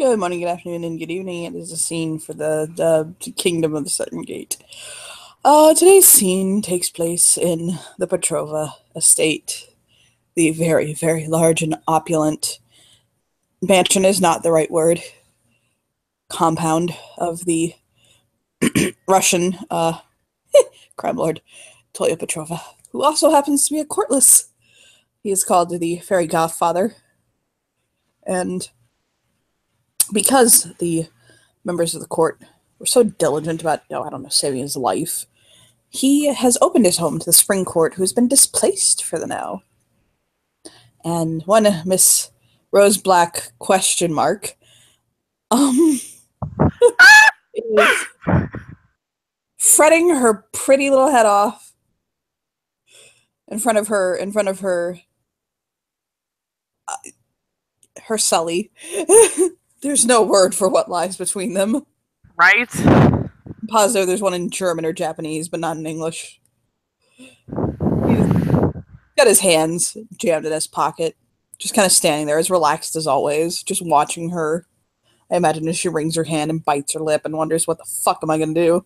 Good morning, good afternoon, and good evening. It is a scene for the Kingdom of the Southern Gate. Today's scene takes place in the Petrova estate. The very, very large and opulent mansion is not the right word. Compound of the Russian crime lord Toya Petrova, who also happens to be a courtless. He is called the Fairy Godfather, and because the members of the court were so diligent about, saving his life, he has opened his home to the Spring Court, who has been displaced for the now. And one Miss Rose Black question mark is fretting her pretty little head off in front of her Sully. There's no word for what lies between them. Right? I'm positive there's one in German or Japanese, but not in English. He's got his hands jammed in his pocket, just kind of standing there as relaxed as always, just watching her. I imagine as she wrings her hand and bites her lip and wonders, what the fuck am I going to do?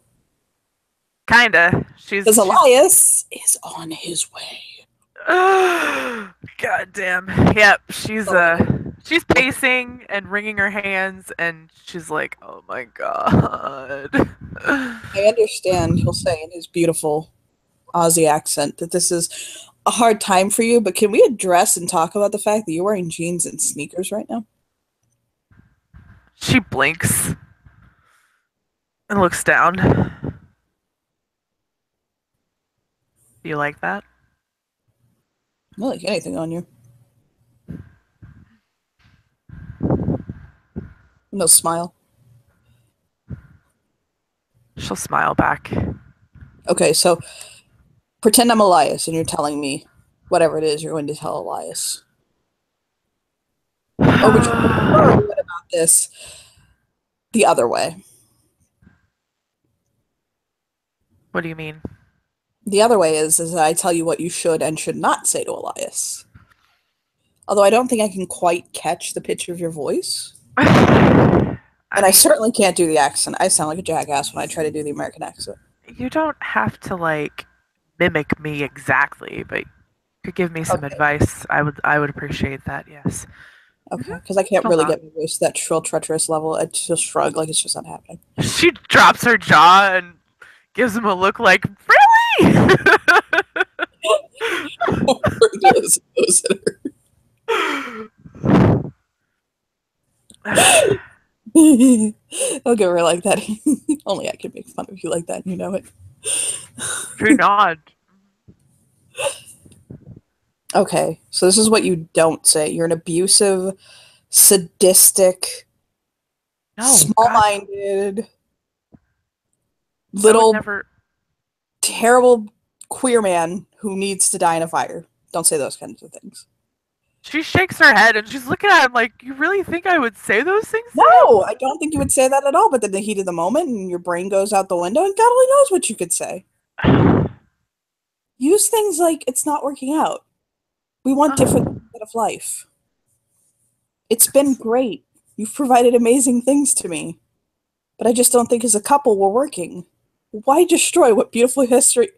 Kinda. Because Elias is on his way. God damn. Yep, she's pacing and wringing her hands, and she's like, "Oh my god." I understand, he'll say in his beautiful Aussie accent, that this is a hard time for you, but can we address and talk about the fact that you're wearing jeans and sneakers right now? She blinks and looks down. Do you like that? I don't like anything on you. No smile. She'll smile back. Okay, so pretend I'm Elias and you're telling me whatever it is you're going to tell Elias. Or would you prefer what about this the other way? What do you mean? The other way is I tell you what you should and should not say to Elias. Although I don't think I can quite catch the pitch of your voice. And I certainly can't do the accent. I sound like a jackass when I try to do the American accent. You don't have to, like, mimic me exactly, but you could give me some advice. I would appreciate that, yes. Okay, because I can't really get my voice to that shrill, treacherous level. I just shrug like it's just not happening. She drops her jaw and gives him a look like, really? I'll give her like that. Only I can make fun of you like that, you know it. Do not. Okay, so this is what you don't say. You're an abusive, sadistic, small-minded, little, terrible queer man who needs to die in a fire. Don't say those kinds of things. She shakes her head and she's looking at him like, you really think I would say those things? No, I don't think you would say that at all, but then the heat of the moment and your brain goes out the window and God only knows what you could say. Use things like, it's not working out. We want different things out of life. It's been great. You've provided amazing things to me. But I just don't think as a couple we're working. Why destroy what beautiful history...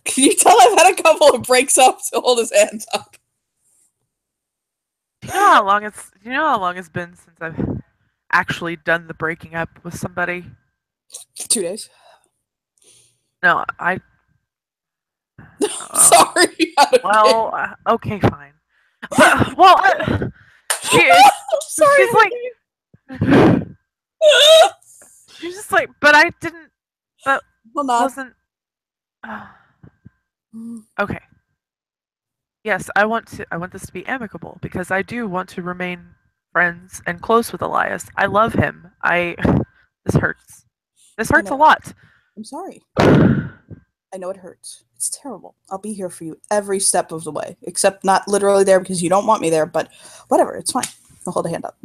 Can you tell I've had a couple of breaks up to hold his hands up? Do you know how long it's been since I've actually done the breaking up with somebody? 2 days. No, I... Sorry. Well, okay, fine. But, well, she's like... She's just like, but I didn't... That wasn't... Okay. Yes, I want this to be amicable because I do want to remain friends and close with Elias. I love him. This hurts. This hurts a lot. I'm sorry. I know it hurts. It's terrible. I'll be here for you every step of the way, except not literally there because you don't want me there, but whatever, it's fine. I'll hold a hand up.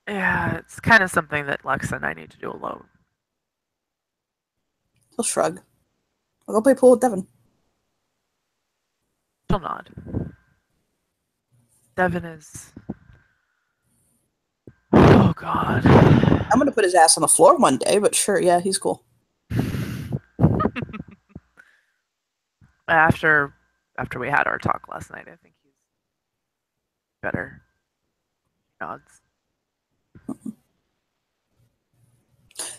Yeah, it's kind of something that Lexa and I need to do alone. He'll shrug. I'll go play pool with Devin. She'll nod. Devin is... Oh Oh God. I'm gonna put his ass on the floor one day, but sure, yeah, he's cool. after after we had our talk last night, I think he's better. Nods.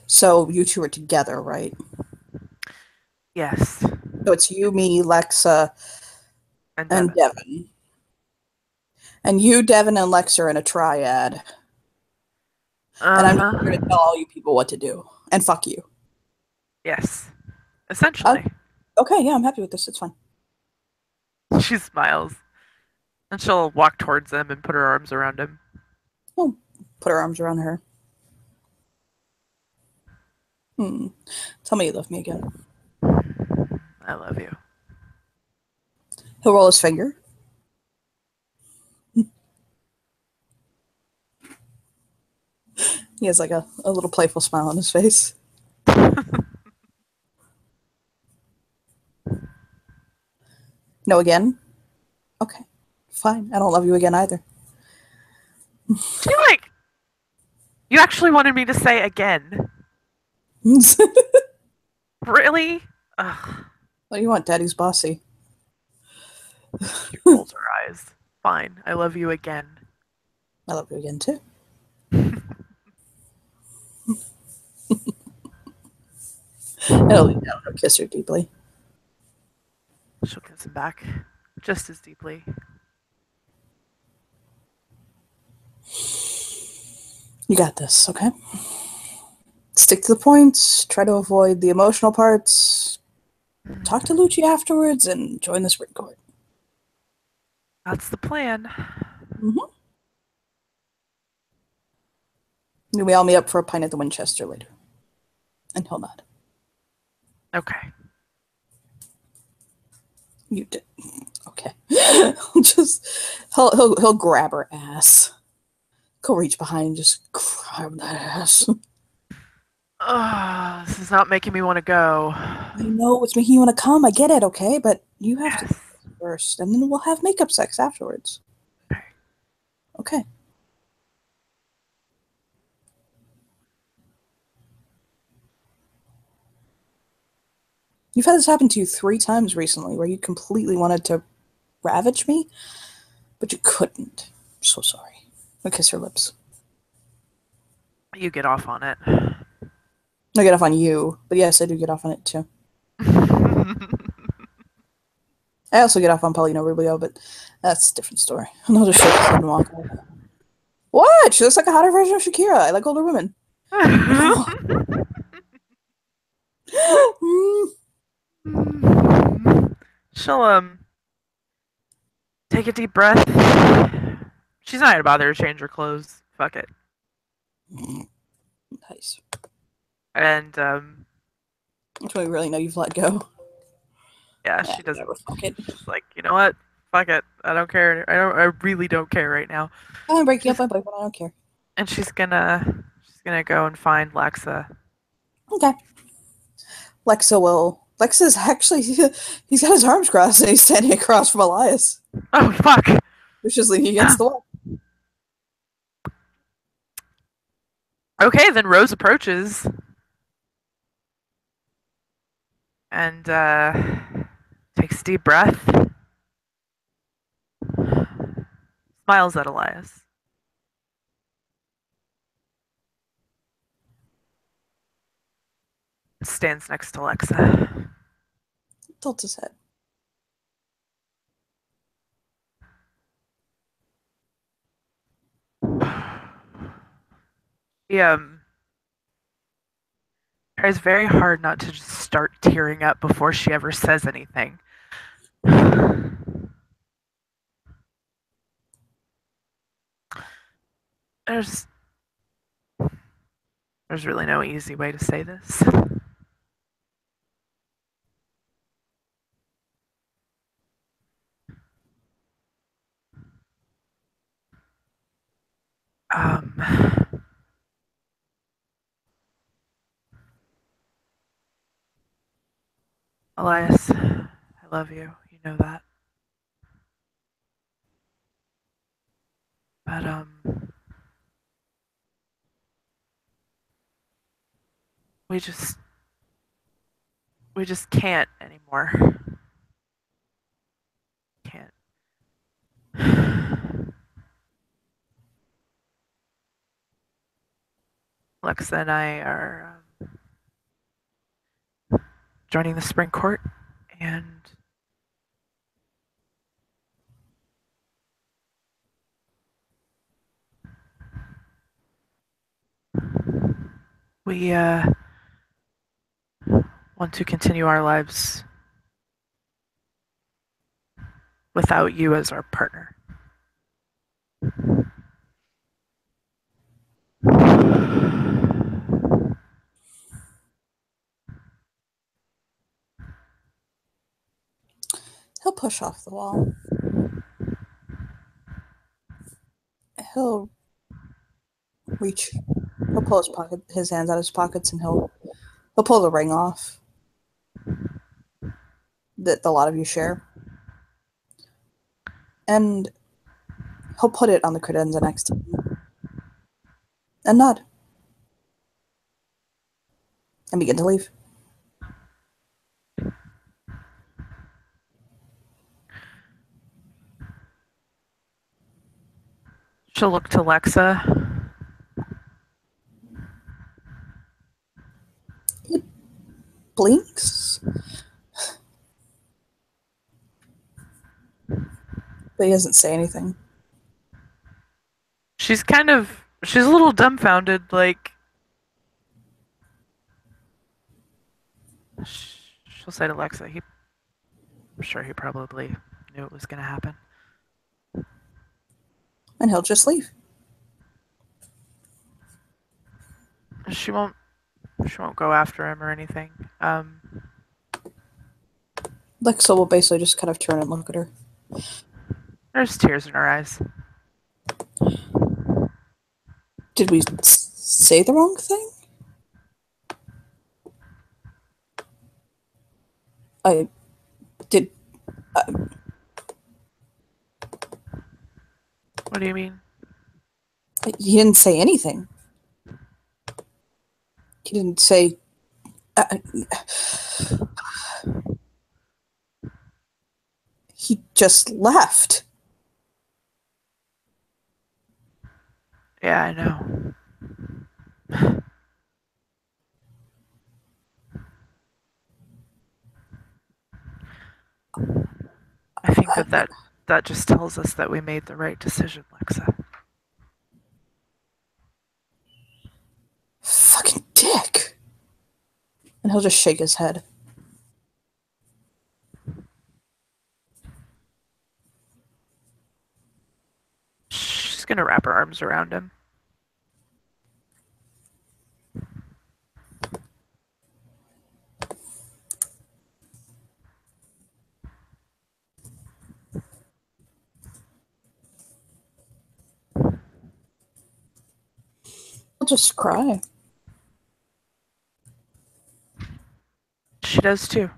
So you two are together, right? Yes. So it's you, me, Lexa, And and Devin. Devin. And you, Devin, and Lex are in a triad. And Uh I'm just here to tell huh. all you people what to do. And fuck you. Yes. Uh, Essentially. okay, yeah, I'm happy with this. It's fine. She smiles. And she'll walk towards him and put her arms around him. Oh, put her arms around her. Hmm. Tell me you love me again. I love you. He'll roll his finger. He has like a little playful smile on his face. No again? Okay. Fine. I don't love you again either. She like you actually wanted me to say again. What Really? Ugh. do you want? Daddy's bossy. She rolls her eyes. Fine. I love you again. I love you again too. And he'll lean down and kiss her deeply. She'll kiss him back. Just as deeply. You got this, okay? Stick to the points. Try to avoid the emotional parts. Talk to Lucci afterwards and join the sprint court. That's the plan. Mm-hmm. We all meet up for a pint at the Winchester later. And he'll nod. Okay. You did. Okay. Just he'll grab her ass. Go reach behind and just grab that ass. Ugh, this is not making me want to go. I know it's making you want to come. I get it, okay? But you have to Yes. first, and then we'll have makeup sex afterwards. Okay. Okay. You've had this happen to you 3 times recently where you completely wanted to ravage me, but you couldn't. I'm so sorry. I kiss her lips. You get off on it. I get off on you, but yes, I do get off on it too. I also get off on Paulina Rubio, but that's a different story. Another shake his head and walk away. What? She looks like a hotter version of Shakira. I like older women. Oh. She'll take a deep breath. She's not gonna bother to change her clothes. Fuck it. Nice. And That's when we really know you've let go. yeah, Yeah, she doesn't. whatever. Fuck it. She's like, you know what? Fuck it. I don't care. I really don't care right now. I'm breaking up She's my boyfriend. I don't care. and she's gonna go and find Lexa. Okay. Lexa will. Lexa's actually. He's got his arms crossed and he's standing across from Elias, Oh fuck. which is leaning against the wall. Okay, then Rose approaches and takes a deep breath, smiles at Elias, stands next to Lexa. Tilts his head. He tries very hard not to just start tearing up before she ever says anything. There's there's really no easy way to say this. Um, Elias, I love you. You know that. But we just we just can't anymore. Can't. Lexa and I are joining the spring court, and we want to continue our lives without you as our partner. He'll push off the wall. He'll reach. He'll pull his hands out of his pockets, and he'll pull the ring off that a lot of you share, and he'll put it on the credenza next to him, and nod, and begin to leave. She'll look to Lexa. He blinks, but he doesn't say anything. She's a little dumbfounded, like she'll say to Lexa, I'm sure he probably knew it was going to happen. And he'll just leave. She won't go after him or anything. Lexa will basically just kind of turn and look at her. There's tears in her eyes. Did we say the wrong thing? I did. What do you mean? He didn't say anything. He didn't say. He just left. Yeah, I know. I think that just tells us that we made the right decision, Lexa. Fucking dick. And he'll just shake his head. She's gonna wrap her arms around him. He'll just cry. She does too.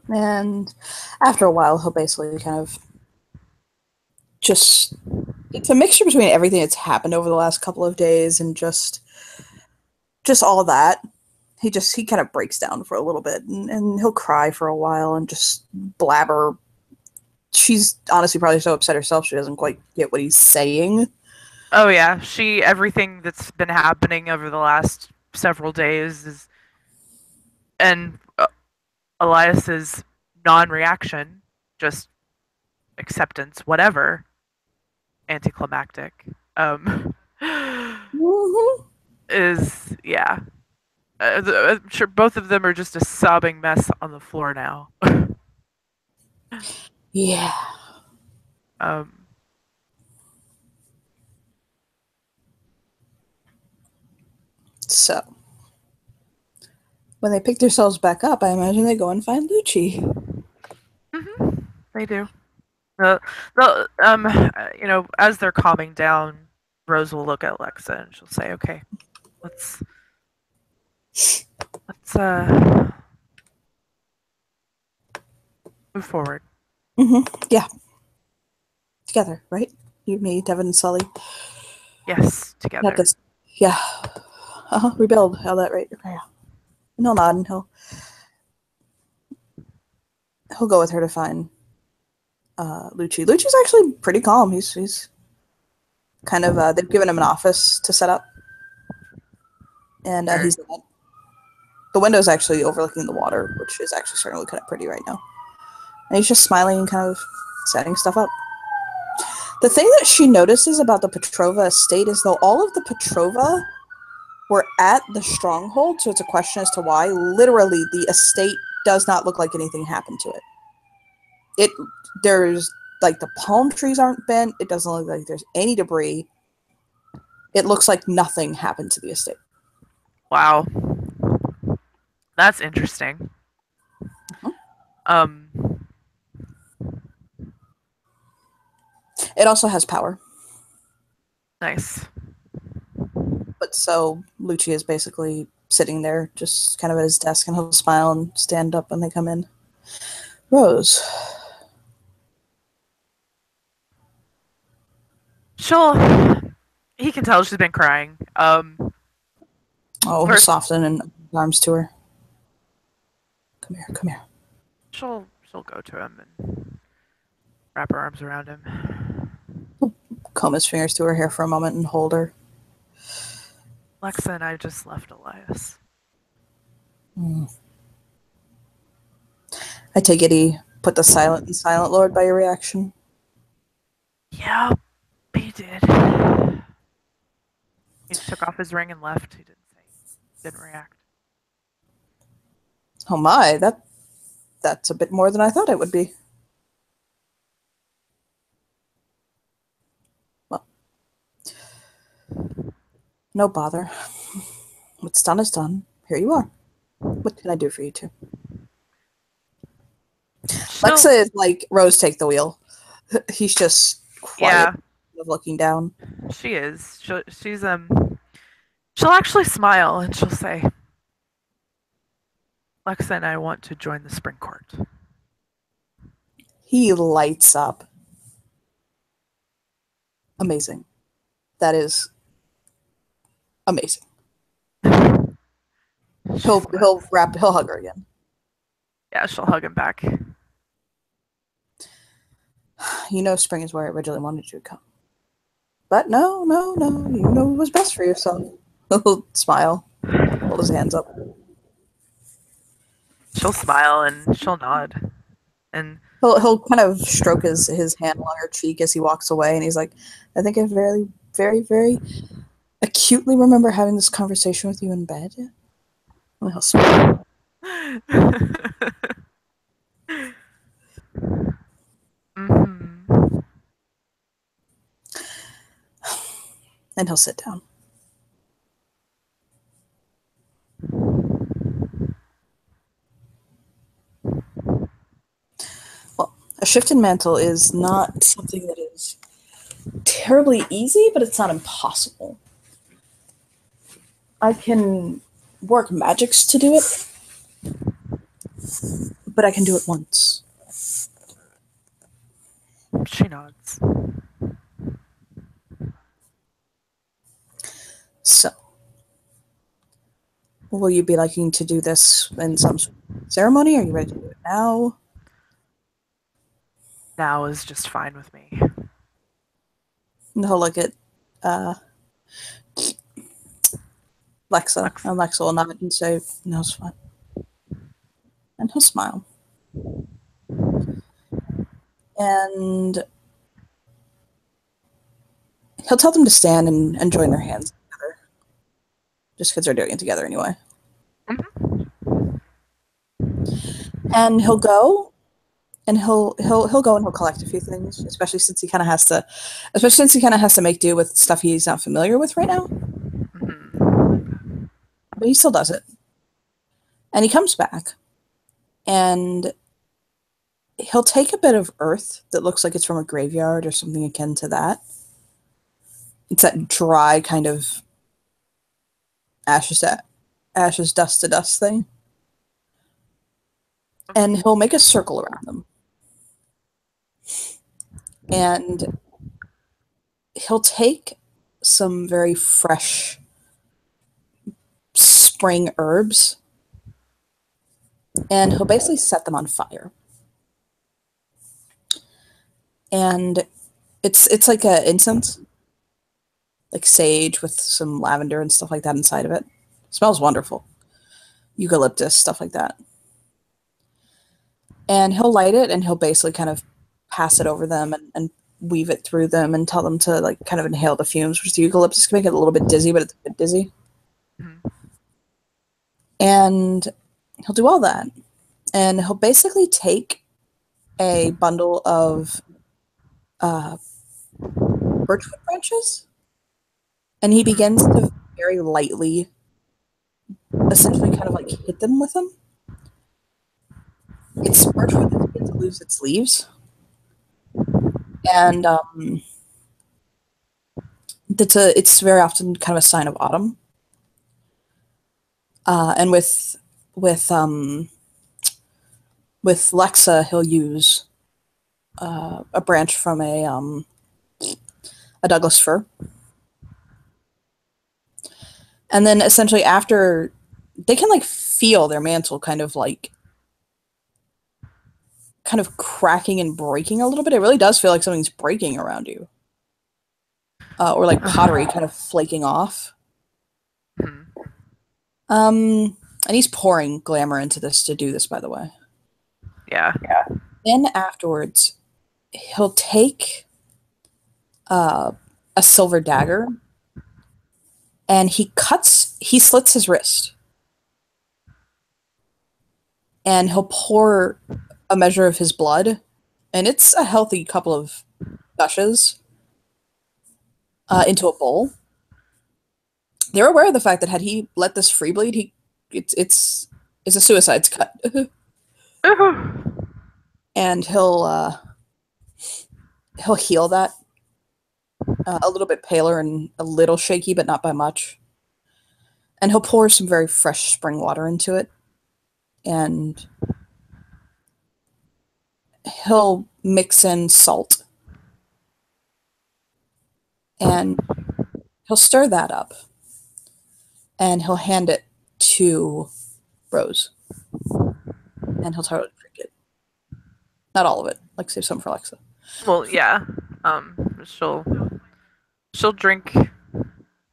And after a while, he'll basically kind of just. It's a mixture between everything that's happened over the last couple of days and just all of that. He kind of breaks down for a little bit, and he'll cry for a while and just blabber. She's honestly probably so upset herself she doesn't quite get what he's saying. Oh yeah, everything that's been happening over the last several days is, and Elias's non-reaction, just acceptance, whatever, anticlimactic, Mm-hmm. is yeah. I'm sure both of them are just a sobbing mess on the floor now. Yeah. um, So, when they pick themselves back up, I imagine they go and find Lucci. mm-hmm, they do. As they're calming down, Rose will look at Lexa and she'll say, "Okay, let's move forward." Mm-hmm. Yeah. Together, right? You, me, Devin, and Sully. Yes, together. Yeah. Rebuild. How that right? Yeah. And he'll nod and he'll go with her to find Lucci. Lucci's actually pretty calm. He's kind of they've given him an office to set up, and Sure. he's in it. The window's actually overlooking the water, which is actually starting to look kind of pretty right now. And he's just smiling and kind of setting stuff up. The thing that she notices about the Petrova estate is though all of the Petrova were at the stronghold, so it's a question as to why. Literally, the estate does not look like anything happened to it. There's like the palm trees aren't bent. It doesn't look like there's any debris. It looks like nothing happened to the estate. Wow. That's interesting. Mhm. Um, It also has power. nice. But so Lucci is basically sitting there, just kind of at his desk, and he'll smile and stand up when they come in. Rose. She'll. He can tell she's been crying. Oh, he'll First, soften and open his arms to her. Come here, come here. she'll go to him and wrap her arms around him. Comb his fingers through her hair for a moment and hold her. Lexa and I just left Elias. Mm. I take it he put the silent and silent Lord by your reaction. Yeah, he did. He took off his ring and left. He didn't say. Didn't react. Oh my, that's a bit more than I thought it would be. Well, no bother. What's done is done. Here you are. What can I do for you two? She'll. Lexa is like, Rose, take the wheel. He's just quiet, Yeah, looking down. she is. She's. She'll actually smile and she'll say, "Lexa and I want to join the spring court." He lights up. Amazing. That is amazing. She smiles. He'll hug her again. Yeah, she'll hug him back. You know spring is where I originally wanted you to come. But no, no, no, you know what was best for yourself. He'll smile, hold his hands up. She'll smile and she'll nod. And He'll kind of stroke his hand along her cheek as he walks away, and he's like, I think I very, very, very acutely remember having this conversation with you in bed. And he'll smile. mm-hmm. And he'll sit down. Well, a shifted mantle is not something that is terribly easy, but it's not impossible. I can work magics to do it, but I can do it once. She nods. So, will you be liking to do this in some ceremony? Are you ready to do it now? Now is just fine with me. And he'll look at uh, Lexa, Lex. and Lexa will nod and say, no, it's fine. And he'll smile. And he'll tell them to stand and join their hands together. Just because they're doing it together anyway. Mm-hmm. And he'll go and he'll go and he'll collect a few things, especially since he kind of has to make do with stuff he's not familiar with right now. Mm-hmm. But he still does it. And he comes back and he'll take a bit of earth that looks like it's from a graveyard or something akin to that. It's that dry kind of ashes dust to dust thing. And he'll make a circle around them. And he'll take some very fresh spring herbs, and he'll basically set them on fire. And it's like a incense, like sage with some lavender and stuff like that inside of it. Smells wonderful. Eucalyptus, stuff like that. And he'll light it and he'll basically kind of pass it over them and weave it through them and tell them to like kind of inhale the fumes, which the eucalyptus can make it a little bit dizzy, but it's a bit dizzy. Mhm. And he'll do all that. And he'll basically take a bundle of uh, birchwood branches and he begins to very lightly essentially kind of like hit them with them. It's birchwood that's going to lose its leaves. And it's very often kind of a sign of autumn. And with um, with Lexa, he'll use a branch from a Douglas fir, and then essentially after they can like feel their mantle kind of cracking and breaking a little bit. It really does feel like something's breaking around you, or like pottery kind of flaking off. Mhm. And he's pouring glamour into this to do this, by the way. Yeah. Then afterwards, he'll take uh, a silver dagger and he slits his wrist and he'll pour a measure of his blood, and it's a healthy couple of gushes, into a bowl. They're aware of the fact that had he let this free bleed, it's a suicide's cut, and he'll heal that, a little bit paler and a little shaky, but not by much. And he'll pour some very fresh spring water into it, and he'll mix in salt, and he'll stir that up, and he'll hand it to Rose, and he'll try to drink it. Not all of it, like save some for Alexa. Well, yeah. She'll drink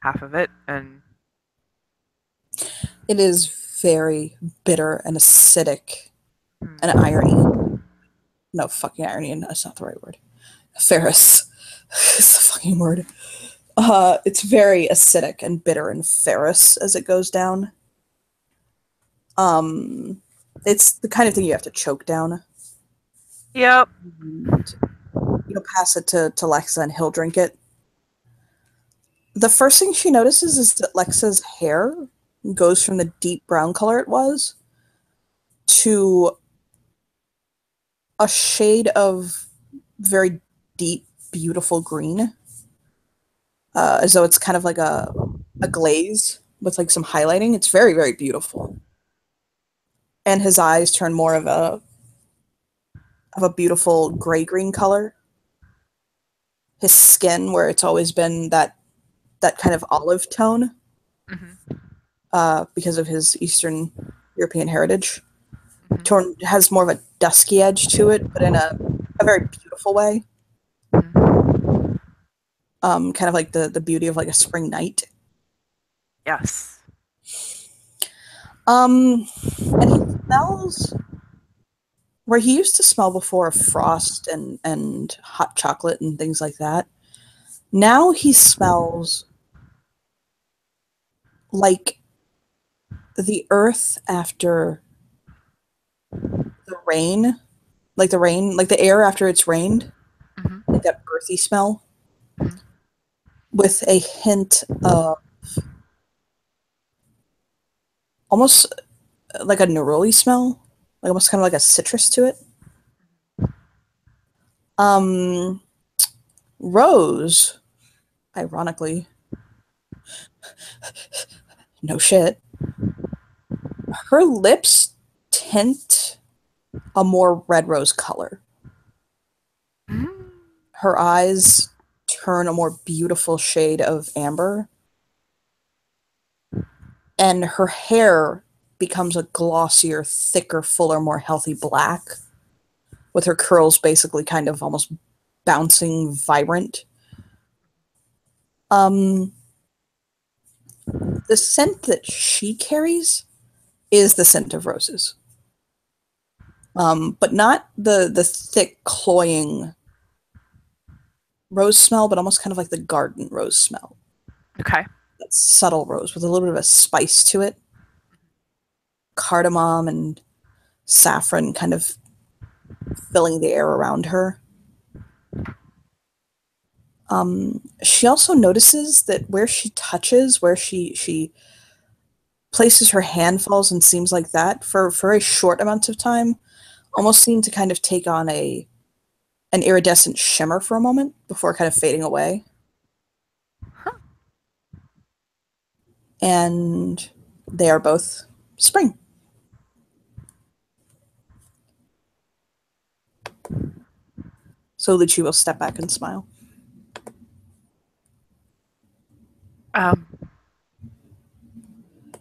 half of it, and It is very bitter and acidic and mm, irony. No, fucking irony, that's not the right word. Ferrous is the fucking word. It's very acidic and bitter and ferrous as it goes down. Um, it's the kind of thing you have to choke down. yep. And pass it to Lexa and he'll drink it. The first thing she notices is that Lexa's hair goes from the deep brown color it was to a shade of very deep, beautiful green, as though it's kind of like a glaze with like some highlighting. It's very, very beautiful. And his eyes turn more of a beautiful gray green color. His skin, where it's always been that kind of olive tone, Hmm. because of his Eastern European heritage, Hmm. has more of a dusky edge to it, but in a very beautiful way. Hmm. Kind of like the beauty of like a spring night. Yes. And he smells where he used to smell before of frost and hot chocolate and things like that. Now he smells like the earth after the rain, like the air after it's rained, Hmm. like that earthy smell, Hmm. with a hint of almost like a neroli smell, like almost kind of like a citrus to it. Um, Rose, ironically, no shit, her lips tint a more red rose color. Hmm. Her eyes turn a more beautiful shade of amber. and her hair becomes a glossier, thicker, fuller, more healthy black, with her curls basically kind of almost bouncing, vibrant. Um, the scent that she carries is the scent of roses, but not the thick, cloying rose smell, but almost kind of like the garden rose smell. Okay. That subtle rose with a little bit of a spice to it, cardamom and saffron kind of filling the air around her. She also notices that where she touches, where she places her handfalls and seems like that for a short amount of time, almost seem to kind of take on a an iridescent shimmer for a moment before kind of fading away. Huh. And they are both spring. So Lucci will step back and smile. Um,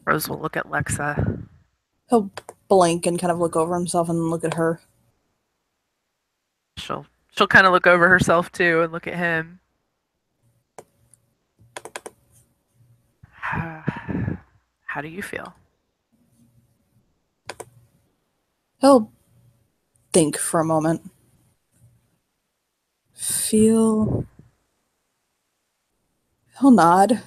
Rose will look at Lexa. He'll blink and kind of look over himself and look at her. She'll kind of look over herself too and look at him. How do you feel? He'll think for a moment. Feel. He'll nod.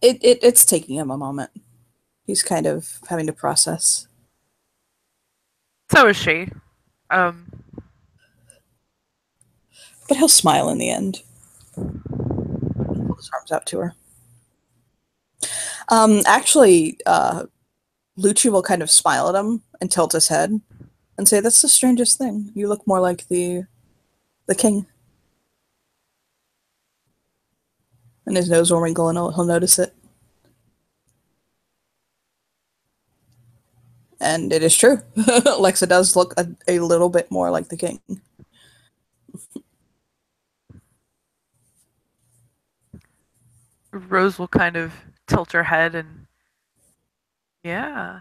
It's taking him a moment. He's kind of having to process. So is she. Um, But he'll smile in the end. Hold his arms out to her. Actually, Lucci will kind of smile at him and tilt his head and say, "That's the strangest thing. You look more like the king." And his nose will wrinkle and he'll notice it. And it is true. Lexa does look a little bit more like the king. Rose will kind of tilt her head and yeah.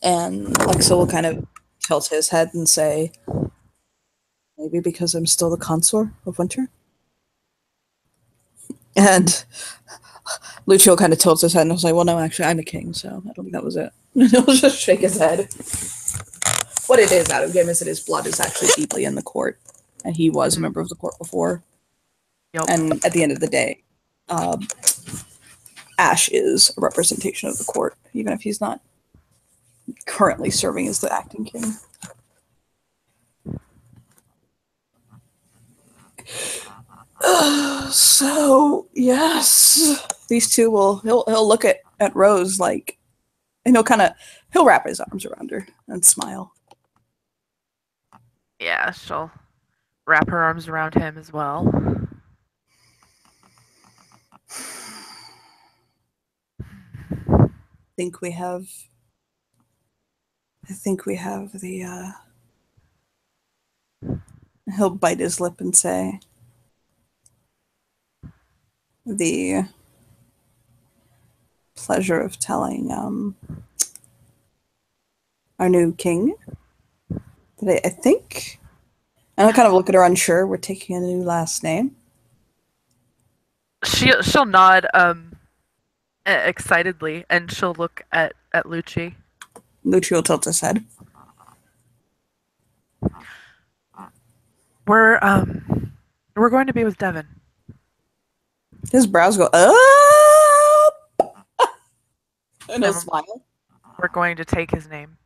And Lexa will kind of tilt his head and say, "Maybe because I'm still the consort of winter." And Lucio kind of tilts his head and was like, "Well, no, actually, I'm a king, so I don't think that was it." And he'll just shake his head. What it is out of him is that his blood is actually deeply in the court, and he was a member of the court before. Yep. And at the end of the day, um, Ash is a representation of the court, even if he's not currently serving as the acting king. So yes, these two will. He'll look at Rose like, and he'll wrap his arms around her and smile. Yeah, she'll wrap her arms around him as well. Think we have. I think we have the. He'll bite his lip and say, "The pleasure of telling our new king that I think." And I'll kind of look at her unsure. We're taking a new last name. She'll nod excitedly and she'll look at Lucci. Lucci will tilt his head. We're going to be with Devin. His brows go up, and he'll And smile. we're going to take his name.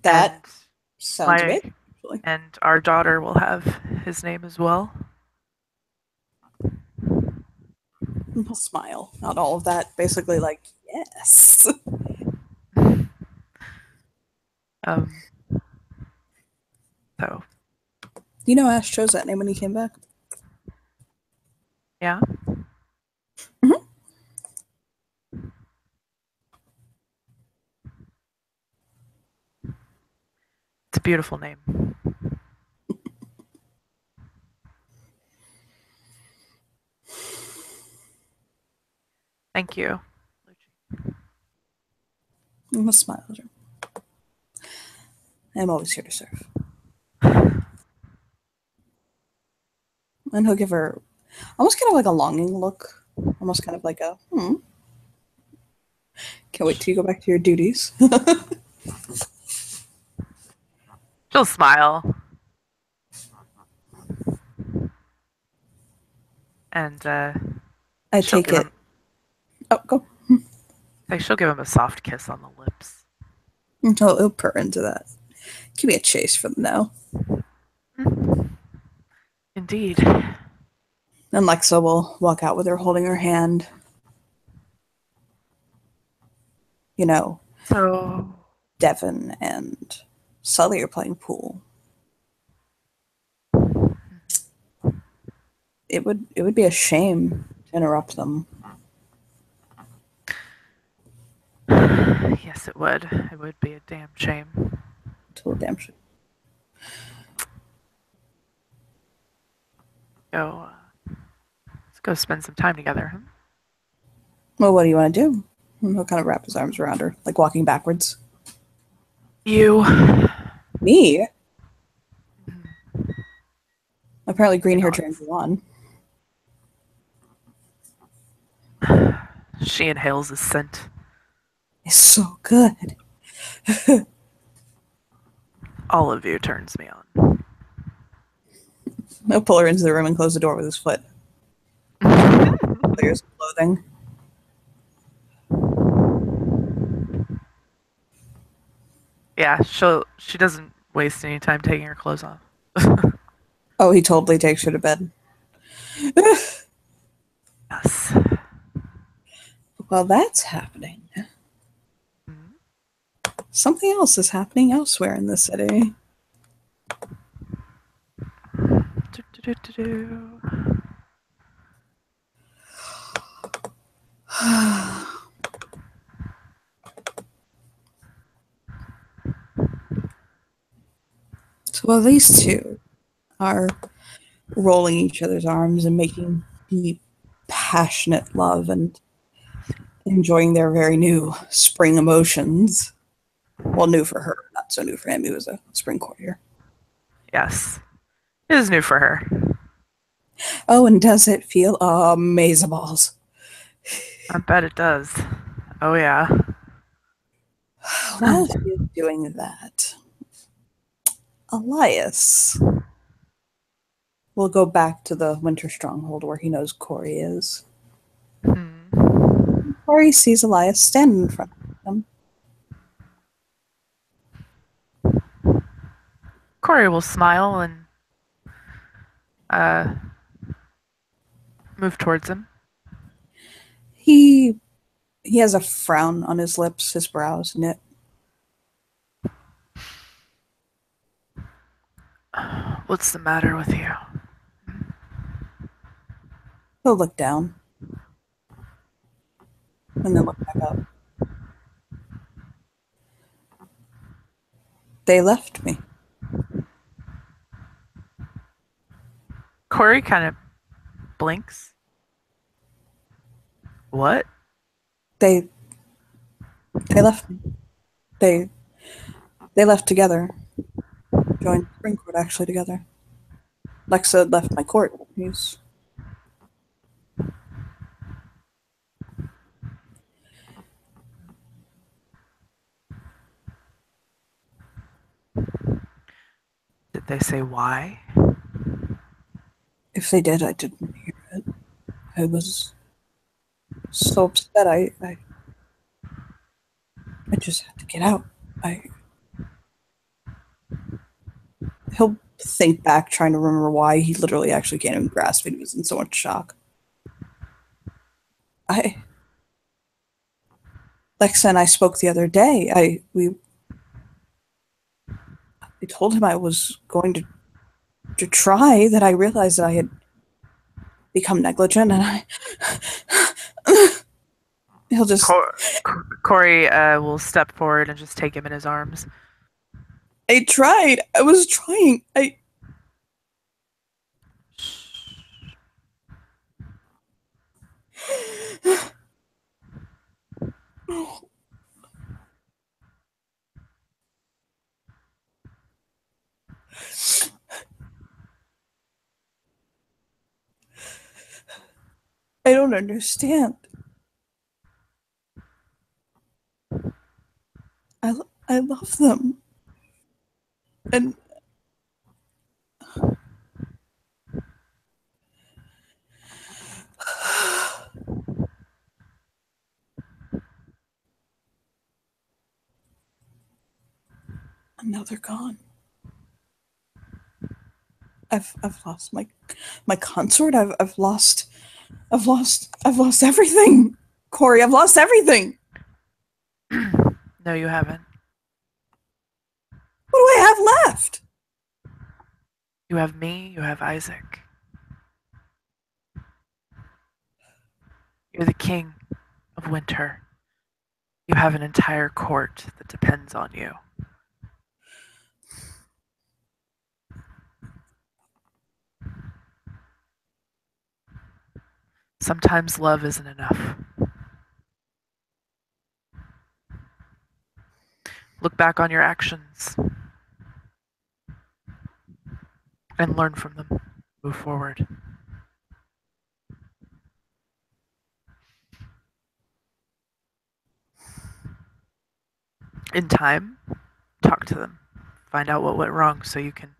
That And sounds my amazing. Actually, and our daughter will have his name as well. he'll smile. Not all of that. Basically, like yes. Um, so You know, Ash chose that name when he came back. yeah. Mhm. a beautiful name. Thank you. I'm a smile at her. I'm always here to serve. And he'll give her almost kind of like a longing look. Almost kind of like a, can't wait till you go back to your duties. She'll smile and I she'll take give it. him Oh, go. she'll give him a soft kiss on the lips. He'll purr into that. Give me a chase for them now. Indeed. And Lexa will walk out with her holding her hand. You know, So Devin and Sully are playing pool. It would be a shame to interrupt them. yes, it would. It would be a damn shame. Total damn shame. Go. Let's go spend some time together. Well, what do you want to do? And he'll kind of wrap his arms around her, like walking backwards. You. Me? Apparently, green He hair turns nods. you on. She inhales his scent. It's so good. All of you turns me on. He'll pull her into the room and close the door with his foot. Layers of clothing. Yeah, she doesn't waste any time taking her clothes off. Oh, he totally takes her to bed. Yes. Well, that's happening. Something else is happening elsewhere in the city. So while these two are rolling each other's arms and making deep, passionate love and enjoying their very new spring emotions. Well, new for her, not so new for him. He was a spring courtier. Yes. It is new for her. Oh, and does it feel amazeballs? I bet it does. Oh, yeah. While she is doing that, Elias will go back to the winter stronghold where he knows Corey is. Corey sees Elias standing in front of him. Corey will smile and uh, move towards him. He has a frown on his lips, his brows knit. What's the matter with you? He'll look down and then look back up. They left me. Corey kind of blinks. What? They left me. They left together. Joined spring court actually together. Lexa left my court. He's Did they say why? if they did, I didn't hear it. I was so upset. I just had to get out. I He'll think back, trying to remember why. He literally actually can't even grasp it. He was in so much shock. Lexa and I spoke the other day. I told him I was going to try. That I realized that I had become negligent, and he'll just. Corey will step forward and just take him in his arms. I tried. I was trying. I don't understand. I love them. And now they're gone. I've lost my consort. I've lost everything. Corey, I've lost everything. No, you haven't. What do I have left? You have me, you have Isaac. You're the king of winter. You have an entire court that depends on you. Sometimes love isn't enough. Look back on your actions and learn from them. Move forward. In time, talk to them. Find out what went wrong so you can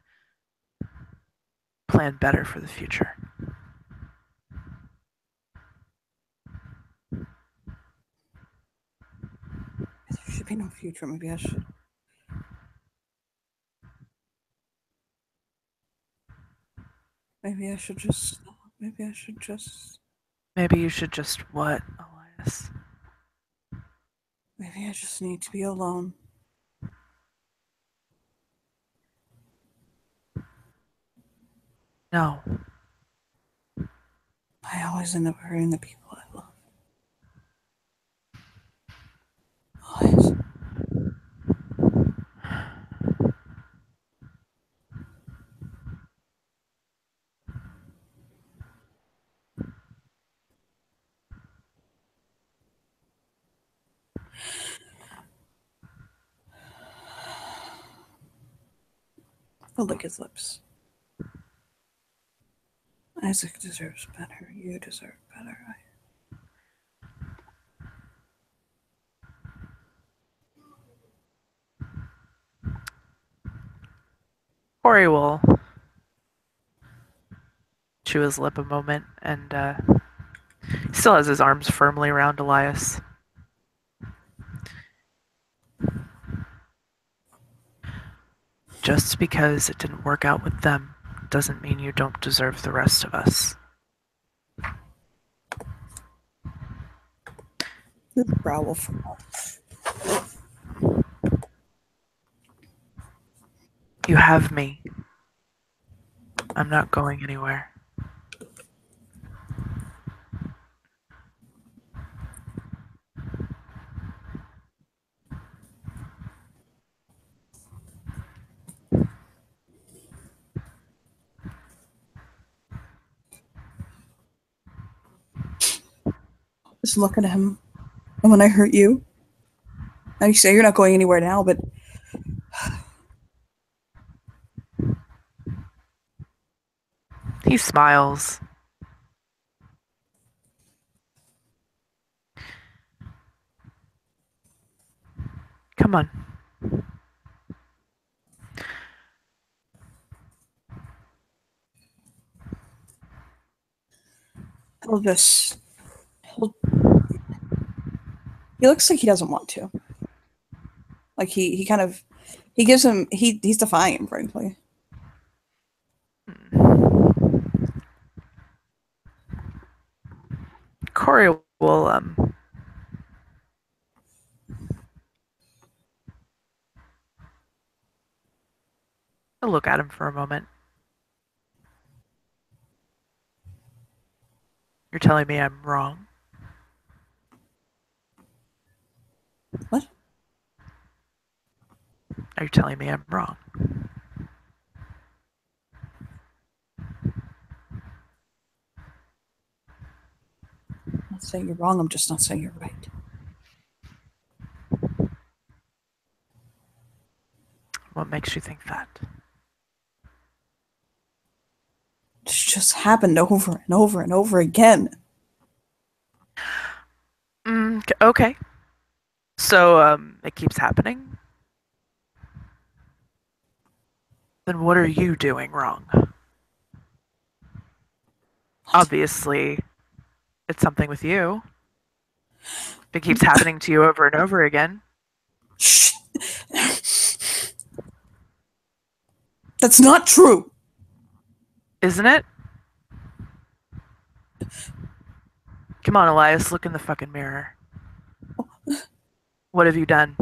plan better for the future. There should be no future. Maybe I should. Maybe I should just. Maybe I should just. Maybe you should just what, Elias? Maybe I just need to be alone. No. I always end up hurting the people I love. Always. I'll lick his lips. Isaac deserves better. You deserve better. Corey will chew his lip a moment and he still has his arms firmly around Elias. Just because it didn't work out with them doesn't mean you don't deserve the rest of us. The brow will fall. You have me. I'm not going anywhere. Just looking at him. And when I hurt you, now you say you're not going anywhere now, but He smiles. Come on. he'll just. He looks like he doesn't want to. Like he kind of. He gives him. He's defying, frankly. Corey will look at him for a moment. You're telling me I'm wrong? What? Are you telling me I'm wrong? I'm not saying you're wrong, I'm just not saying you're right. What makes you think that? It's just happened over and over and over again. Okay. So, it keeps happening? Then what are you doing wrong? What? Obviously, it's something with you. If it keeps happening to you over and over again, Shh. That's not true. isn't it? Come on, Elias, look in the fucking mirror. What have you done?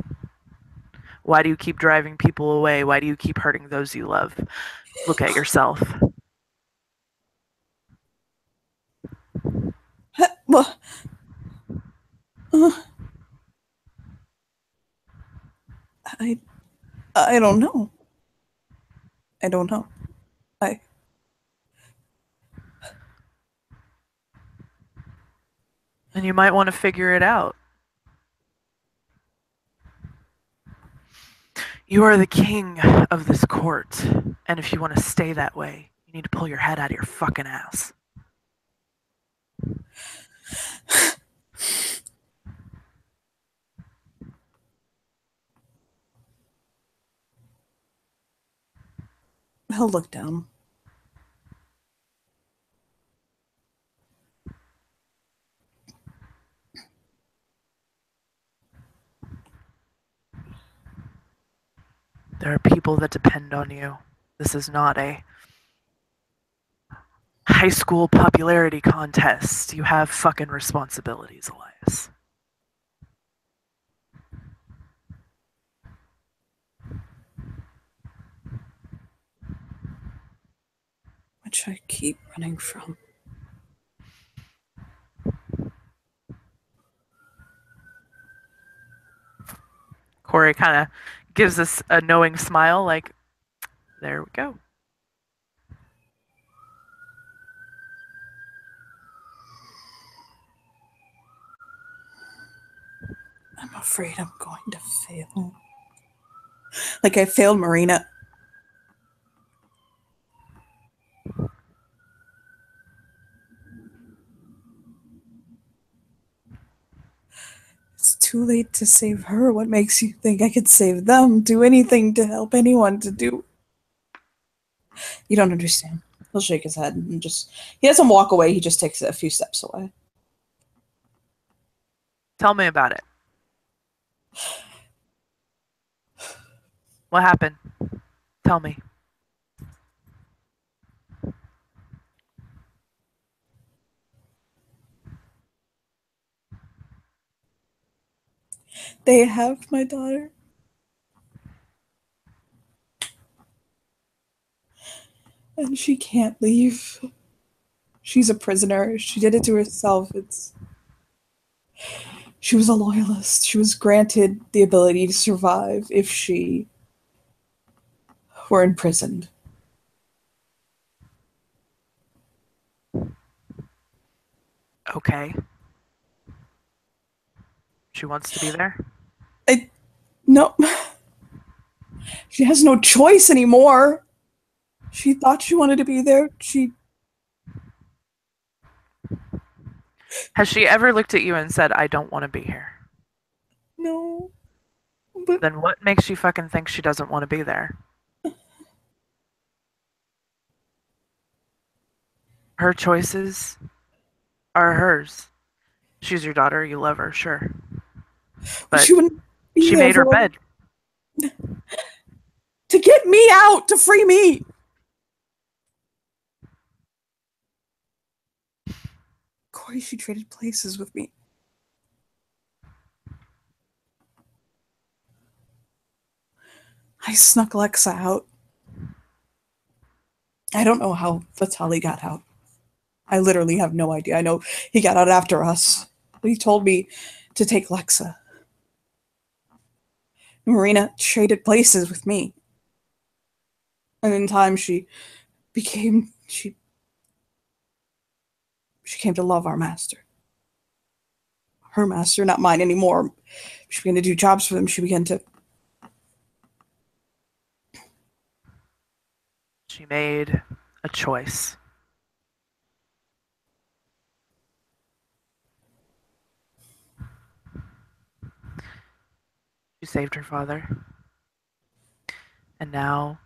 Why do you keep driving people away? Why do you keep hurting those you love? Look at yourself. Well, uh, I I don't know. I don't know. I And you might want to figure it out. You are the king of this court. And if you want to stay that way, you need to pull your head out of your fucking ass. He'll look down. There are people that depend on you. This is not a high school popularity contest. You have fucking responsibilities, Elias. Which I keep running from. Corey kind of gives us a knowing smile, like, there we go. I'm afraid I'm going to fail. Like I failed Marina. It's too late to save her. What makes you think I could save them? Do anything to help anyone to do. You don't understand. He'll shake his head and just. He doesn't walk away, he just takes a few steps away. Tell me about it. What happened? Tell me. They have my daughter. And she can't leave. She's a prisoner. She did it to herself. It's. She was a loyalist. She was granted the ability to survive if she were imprisoned. Okay. She wants to be there? I. No. She has no choice anymore. She thought she wanted to be there. She. Has she ever looked at you and said, I don't want to be here? No. But Then what makes you fucking think she doesn't want to be there? Her choices are hers. She's your daughter, you love her, sure. But she wouldn't be she there made her for bed. to get me out, to free me. Corey, she traded places with me. I snuck Lexa out. I don't know how Vitali got out. I literally have no idea. I know he got out after us. But he told me to take Lexa. Marina traded places with me. And in time became she came to love our master. Her master, not mine anymore. She began to do jobs for them. She began to She made a choice. She saved her father. And now,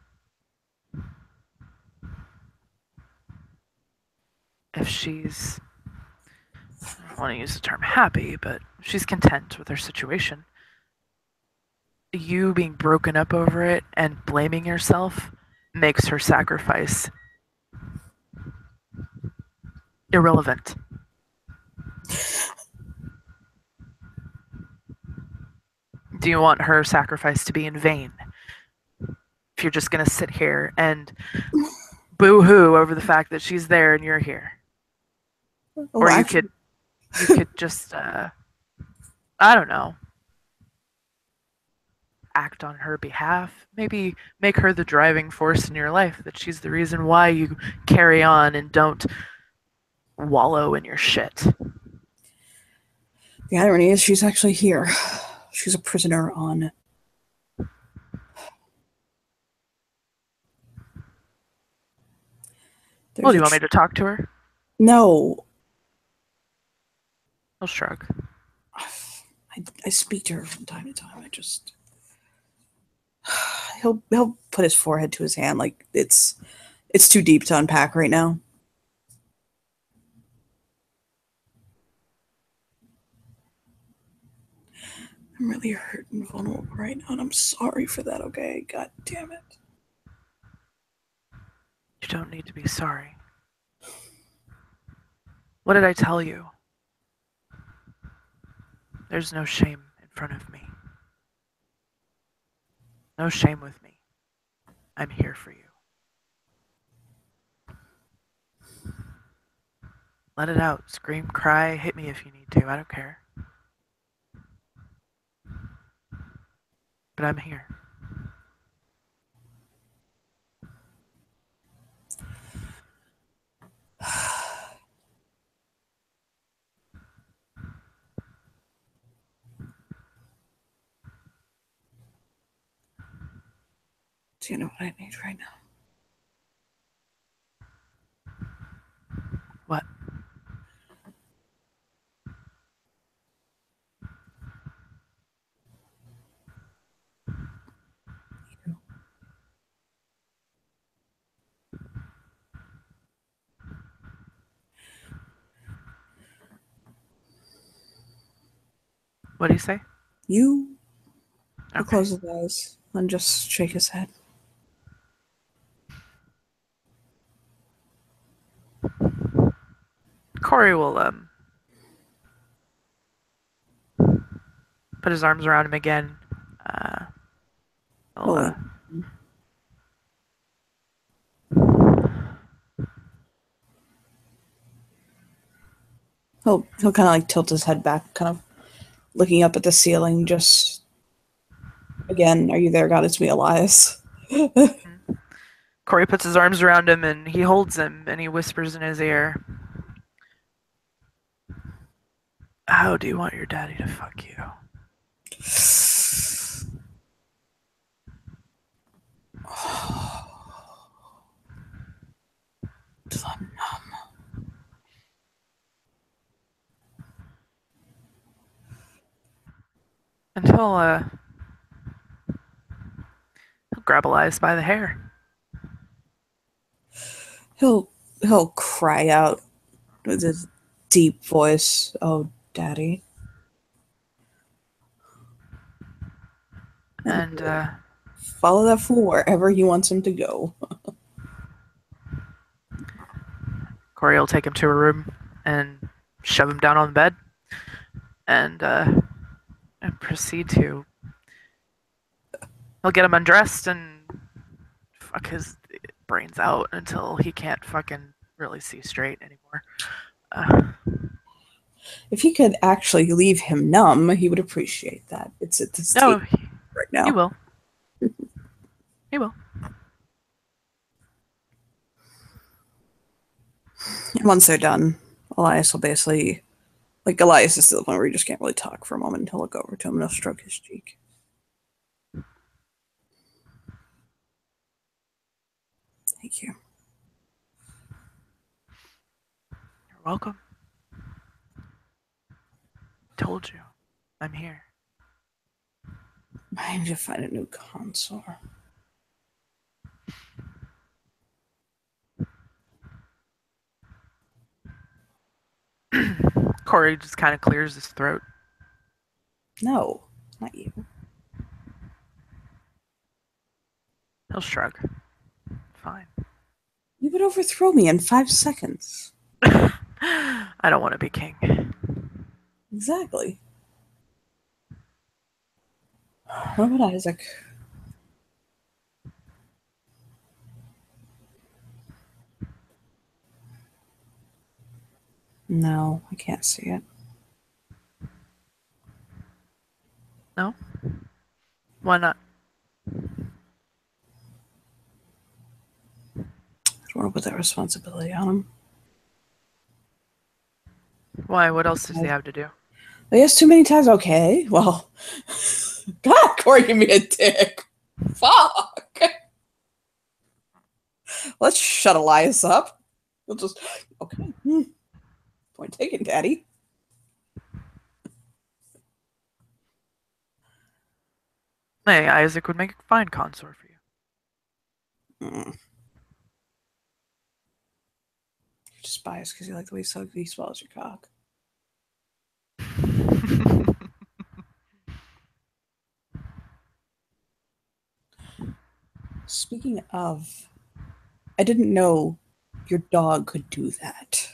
if she's, I don't want to use the term happy, but she's content with her situation, you being broken up over it and blaming yourself makes her sacrifice irrelevant. Do you want her sacrifice to be in vain? If you're just going to sit here and boo hoo over the fact that she's there and you're here. Or you could just, I don't know, act on her behalf. Maybe make her the driving force in your life, that she's the reason why you carry on and don't wallow in your shit. the irony is she's actually here. She's a prisoner on. Well, do you want me to talk to her? No. I'll shrug. I speak to her from time to time. I just he'll put his forehead to his hand like it's too deep to unpack right now. I'm really hurt and vulnerable right now, and I'm sorry for that, okay? God damn it. You don't need to be sorry. What did I tell you? There's no shame in front of me. No shame with me. I'm here for you. Let it out. Scream, cry, hit me if you need to. I don't care. But I'm here. Do you know what I need right now? What? You. What do you say? You. He'll Okay. close his eyes and just shake his head. Corey will put his arms around him again. Oh, he'll kind of like tilt his head back, kind of looking up at the ceiling. Just again, are you there, God? It's me, Elias. Corey puts his arms around him and he holds him and he whispers in his ear, "How do you want your daddy to fuck you?" And he'll grab Elias by the hair. He'll cry out with his deep voice, "Oh, Daddy!" And follow that fool wherever he wants him to go. Corey will take him to a room and shove him down on the bed and proceed to. He'll get him undressed and fuck his brains out until he can't fucking really see straight anymore. If he could actually leave him numb, he would appreciate that. It's at the state No, right He now. will. He will. And once they're done, Elias will basically, like, Elias is to the point where he just can't really talk for a moment. He'll look over to him and he'll stroke his cheek. Thank you. You're welcome. Told you. I'm here. I need to find a new consort. Corey just kind of clears his throat. No, not you. He'll shrug. Fine. You would overthrow me in 5 seconds. I don't want to be king. Exactly. What about Isaac? No, I can't see it. No? Why not? I don't want to put that responsibility on him. Why? What else does he have to do? He has too many times. Okay, well, God, Corey, give me a dick. Fuck. Let's shut Elias up. We'll just okay. Point taken, Daddy. Hey, Isaac would make a fine consort for you. You're just biased because you like the way he swallows your cock. Speaking of, I didn't know your dog could do that.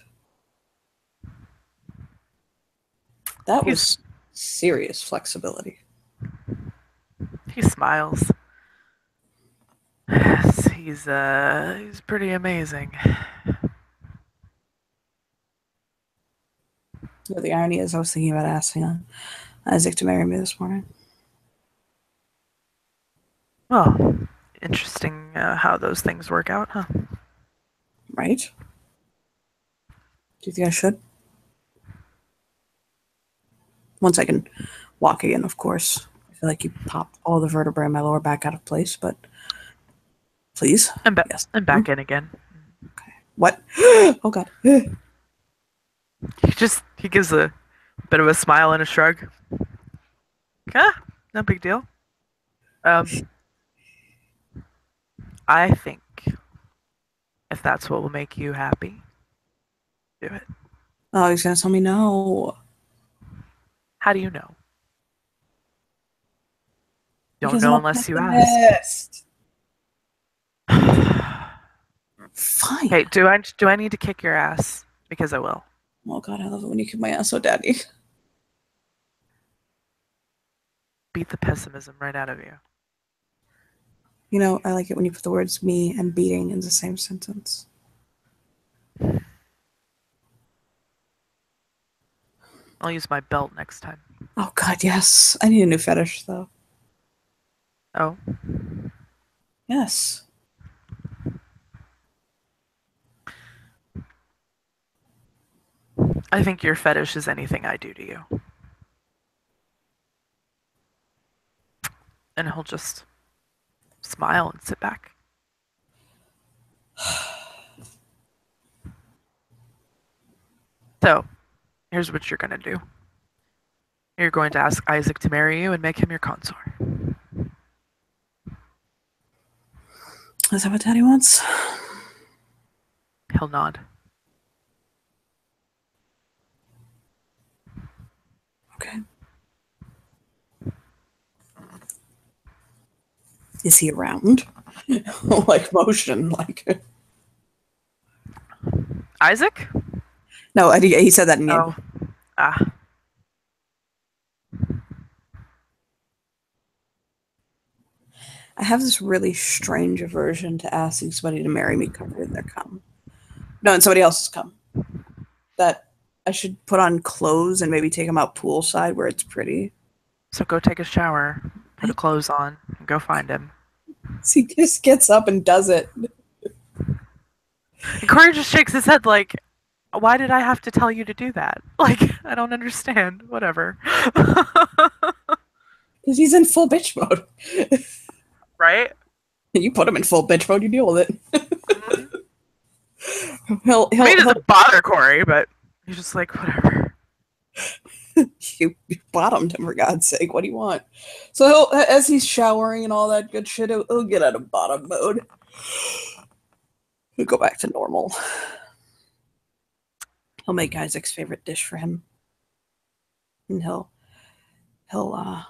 That was serious flexibility. He smiles. Yes, he's pretty amazing. You know, the irony is, I was thinking about asking Isaac to marry me this morning. Well, interesting how those things work out, huh? Right? Do you think I should? Once I can walk again, of course. I feel like you popped all the vertebrae in my lower back out of place, but please. Yes. I'm back in again. Okay. What? Oh God. He gives a bit of a smile and a shrug. No big deal. I think if that's what will make you happy, do it. Oh, he's gonna tell me no. How do you know? Don't Because know I'm a unless you pessimist. ask. Fine. Hey, do I need to kick your ass? Because I will. Oh God, I love it when you kick my ass, so Daddy. Beat the pessimism right out of you. You know, I like it when you put the words "me" and "beating" in the same sentence. I'll use my belt next time. Oh God, yes. I need a new fetish, though. Oh? Yes. I think your fetish is anything I do to you. And he'll just smile and sit back. So, here's what you're going to do. You're going to ask Isaac to marry you and make him your consort. Is that what Daddy wants? He'll nod. Okay. Is he around? Like motion, like. Isaac? No, he said that in game. Oh. Ah. I have this really strange aversion to asking somebody to marry me covered in their cum. No, in somebody else's cum. That I should put on clothes and maybe take them out poolside where it's pretty. So go take a shower. put his clothes on, and go find him. So he just gets up and does it. And Corey just shakes his head like, why did I have to tell you to do that? Like, I don't understand. Whatever. Because he's in full bitch mode. Right? You put him in full bitch mode, you deal with it. Mm-hmm. He'll I mean, he'll it he'll doesn't bother Corey, but he's just like, whatever. you bottomed him for God's sake. What do you want? So he'll, as he's showering and all that good shit, he'll get out of bottom mode. He'll go back to normal. He'll make Isaac's favorite dish for him, and he'll uh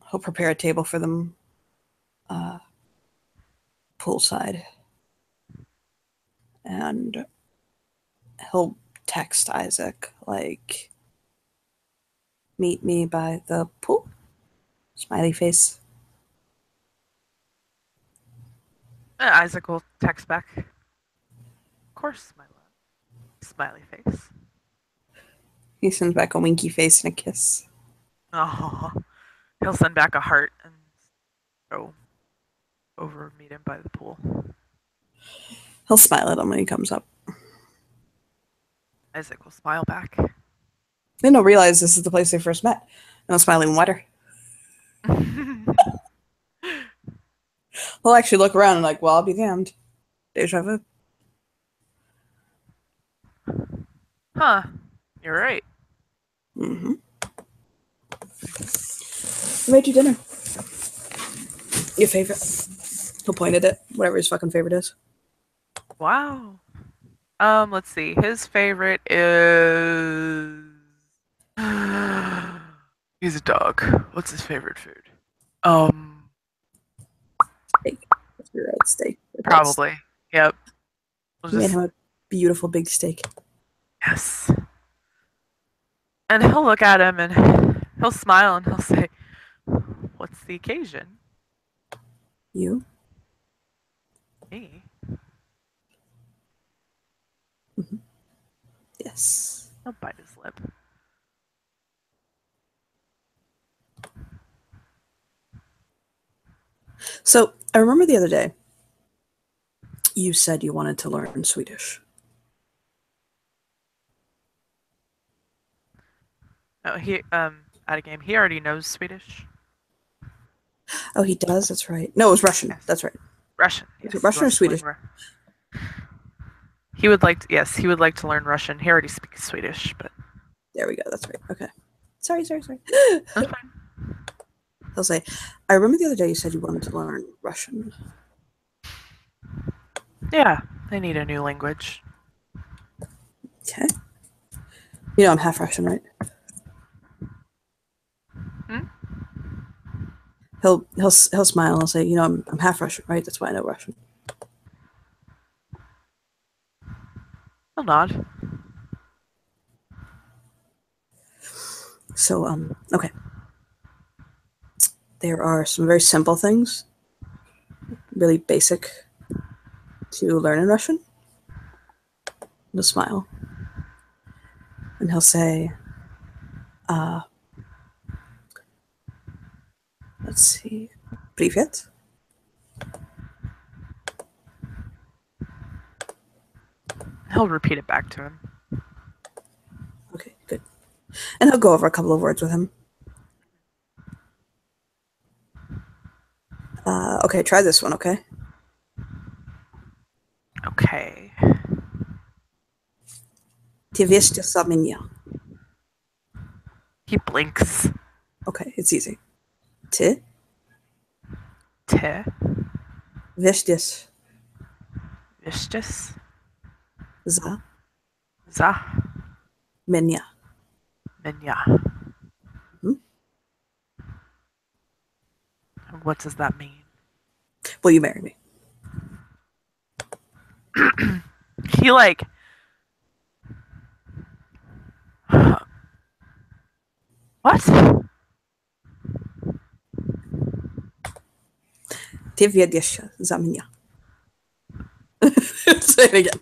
he'll prepare a table for them, uh, poolside, and he'll text Isaac like, "Meet me by the pool." Smiley face. Isaac will text back. Of course, my love. Smiley face. He sends back a winky face and a kiss. Oh, he'll send back a heart and go over meet him by the pool. He'll smile at him when he comes up. Isaac will smile back. Then he'll realize this is the place they first met, and he'll smile even wider. He'll actually look around and like, well, I'll be damned. Deja vu. Huh. You're right. Mm-hmm. Who made you dinner? Your favorite? He'll point at it, whatever his fucking favorite is. Wow. Let's see. His favorite is he's a dog. What's his favorite food? Steak. That's your right, steak. Probably. Yep. We'll You made just, him a beautiful big steak. yes. And he'll look at him and he'll smile and he'll say, "What's the occasion?" You? Me. Mm-hmm. Yes. He'll bite his lip. So I remember the other day you said you wanted to learn Swedish. Oh, at a game, he already knows Swedish. Oh, he does? That's right. No, it was Russian. Yes. That's right. Russian. Is Yes, it Russian or Swedish? He would like to, yes, he would like to learn Russian. He already speaks Swedish, but There we go. That's right. Okay. Sorry. that's fine. He'll say, I remember the other day you said you wanted to learn Russian. Yeah, I need a new language. Okay. You know I'm half Russian, right? Hmm? He'll smile and he'll say, you know, I'm half Russian, right? That's why I know Russian. He'll nod. So, okay. There are some very simple things, really basic, to learn in Russian. He'll smile. And he'll say, let's see, Привет. He'll repeat it back to him. Okay, good. And he'll go over a couple of words with him. Okay, try this one, okay? Okay. Ты вещь за меня. He blinks. Okay, it's easy. Ты Te. вещь Vistis. за Za. меня. Minya. Hmm? What does that mean? Will you marry me? He like what? Ты ведешь за меня. Say it again.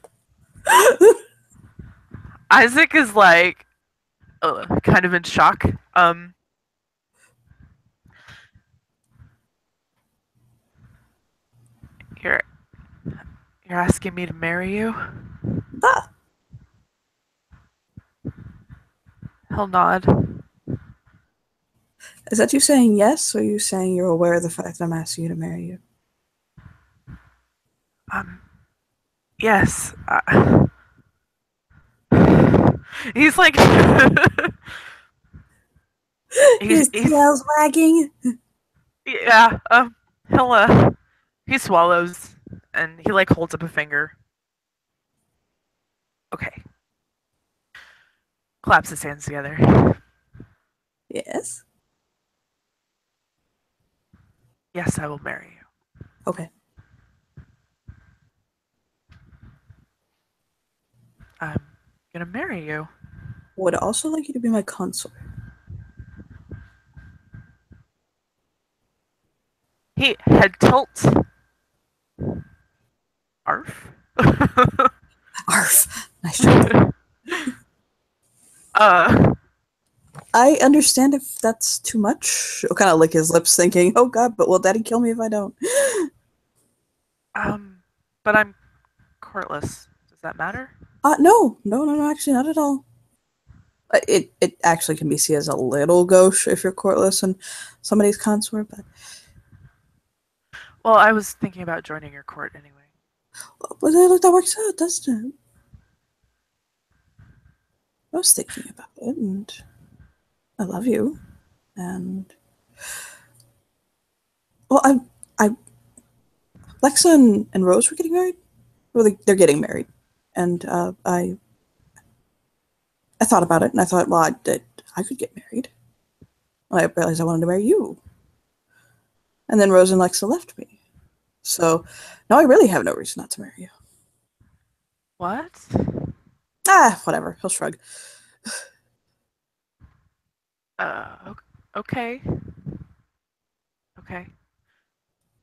Isaac is like kind of in shock. You're you're asking me to marry you? Ah, He'll nod. is that you saying yes, or are you saying you're aware of the fact that I'm asking you to marry you? Um, yes. He's like His he's tail's wagging. yeah. He'll he swallows and he like holds up a finger. Okay. Claps his hands together. Yes. Yes, I will marry you. Okay. I'm gonna marry you. Would also like you to be my consort. He head tilt. Arf. Arf. Nice job. uh, I understand if that's too much. He'll kind of lick his lips, thinking, "Oh God, but will Daddy kill me if I don't?" but I'm courtless. Does that matter? No, no, no, no. Actually, not at all. It actually can be seen as a little gauche if you're courtless and somebody's consort, but Well, I was thinking about joining your court anyway. look, that works out, doesn't it? I was thinking about it, and I love you, and well, I, Lexa and Rose were getting married. Well, they're getting married, and I thought about it, and I thought, well, I could get married. I realized I wanted to marry you, and then Rose and Lexa left me. So now I really have no reason not to marry you. What? Ah, whatever. He'll shrug. Okay. Okay.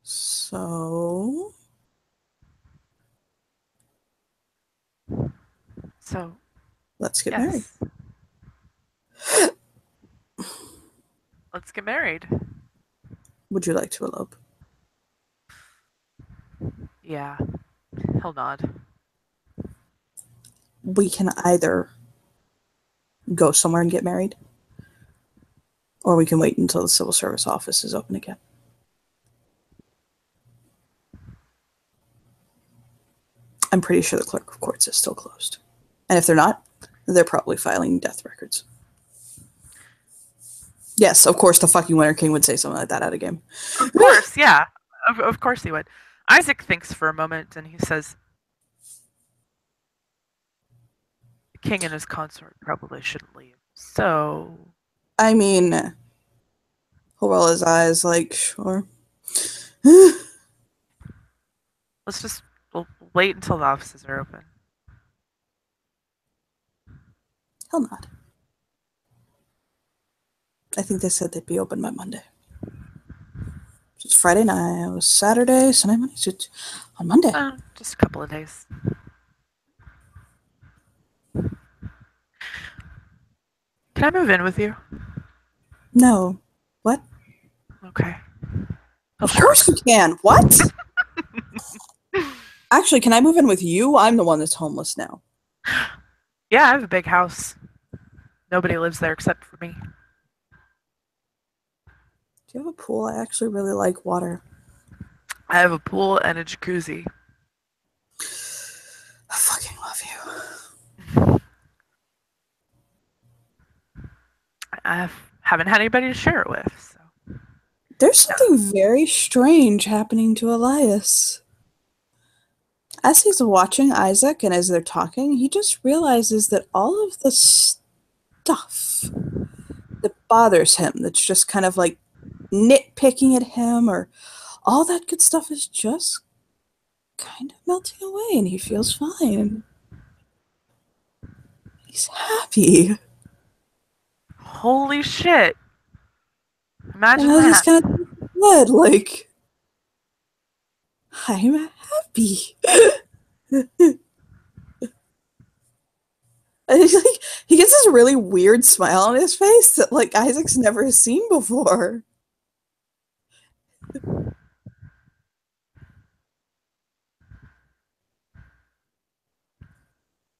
So So, let's get married. yes. Let's get married. Would you like to elope? Yeah. He'll nod. We can either go somewhere and get married, or we can wait until the civil service office is open again. I'm pretty sure the clerk of courts is still closed. And if they're not, they're probably filing death records. Yes, of course, the fucking Winter King would say something like that out of game. Of course, yeah. Of course he would. Isaac thinks for a moment and he says, the king and his consort probably shouldn't leave. So, I mean, he'll roll his eyes like, sure. let's just we'll wait until the offices are open. He'll not. I think they said they'd be open by Monday. So it's Friday night, it was Saturday, Sunday, Monday, so on Monday. Just a couple of days. Can I move in with you? No. What? Okay. Of course you can. What? Actually, can I move in with you? I'm the one that's homeless now. Yeah, I have a big house. Nobody lives there except for me. Do you have a pool? I actually really like water. I have a pool and a jacuzzi. I fucking love you. I haven't had anybody to share it with. So. There's something very strange happening to Elias. As he's watching Isaac and as they're talking, he just realizes that all of the stuff that bothers him, that's just kind of like nitpicking at him, or all that good stuff is just kind of melting away and he feels fine. He's happy. Holy shit. Imagine And I just that. kind of led, like, I'm happy. And he's like, he gets this really weird smile on his face that like Isaac's never seen before.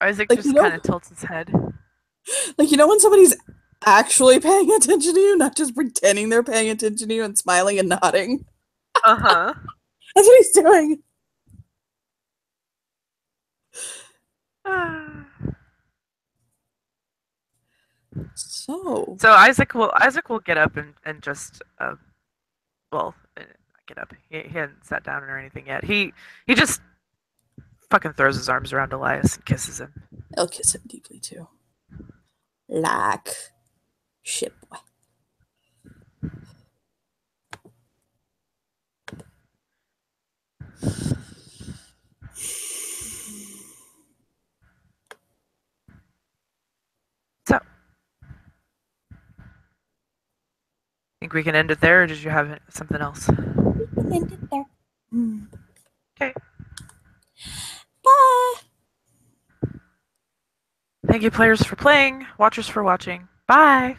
Isaac Like, just kind of tilts his head. when somebody's actually paying attention to you, not just pretending they're paying attention to you and smiling and nodding. Uh huh. That's what he's doing. So, So Isaac will get up and just well get up. He hadn't sat down or anything yet. He just fucking throws his arms around Elias and kisses him. I'll kiss him deeply too. Like shit boy. So, think we can end it there, or did you have something else? We can end it there. Okay. Bye. Thank you, players, for playing. Watchers for watching. Bye.